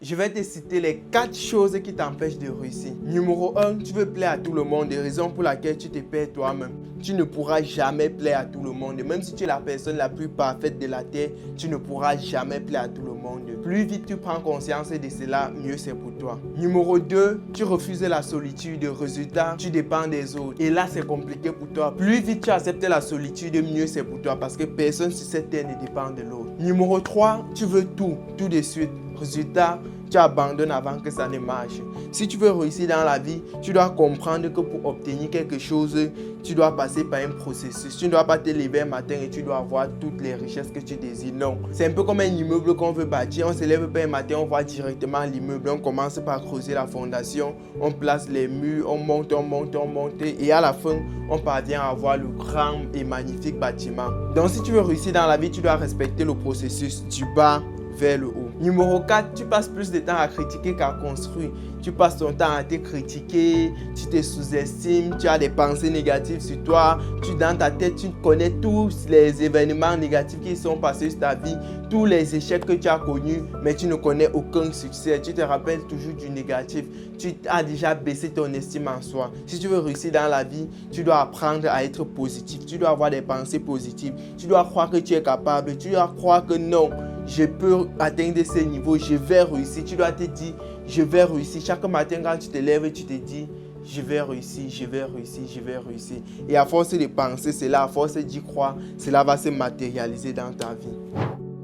Je vais te citer les 4 choses qui t'empêchent de réussir. Numéro 1, tu veux plaire à tout le monde, raison pour laquelle tu te perds toi-même. Tu ne pourras jamais plaire à tout le monde. Même si tu es la personne la plus parfaite de la terre, tu ne pourras jamais plaire à tout le monde. Plus vite tu prends conscience de cela, mieux c'est pour toi. Numéro 2, tu refuses la solitude. Résultat, tu dépends des autres. Et là, c'est compliqué pour toi. Plus vite tu acceptes la solitude, mieux c'est pour toi parce que personne sur cette terre ne dépend de l'autre. Numéro 3, tu veux tout de suite. Résultat, tu abandonnes avant que ça ne marche. Si tu veux réussir dans la vie, tu dois comprendre que pour obtenir quelque chose, tu dois passer par un processus. Tu ne dois pas te lever un matin et tu dois avoir toutes les richesses que tu désires. Non. C'est un peu comme un immeuble qu'on veut bâtir. On se lève pas un matin, on voit directement l'immeuble. On commence par creuser la fondation, on place les murs, on monte. Et à la fin, on parvient à avoir le grand et magnifique bâtiment. Donc si tu veux réussir dans la vie, tu dois respecter le processus du bas vers le haut. Numéro 4, tu passes plus de temps à critiquer qu'à construire. Tu passes ton temps à te critiquer, tu te sous-estimes, tu as des pensées négatives sur toi. Dans ta tête, tu connais tous les événements négatifs qui sont passés sur ta vie, tous les échecs que tu as connus, mais tu ne connais aucun succès. Tu te rappelles toujours du négatif. Tu as déjà baissé ton estime en soi. Si tu veux réussir dans la vie, tu dois apprendre à être positif. Tu dois avoir des pensées positives. Tu dois croire que tu es capable. Tu dois croire que non, je peux atteindre ce niveau, je vais réussir. Tu dois te dire, je vais réussir. Chaque matin, quand tu te lèves, tu te dis, je vais réussir, je vais réussir, je vais réussir. Et à force de penser cela, à force d'y croire, cela va se matérialiser dans ta vie.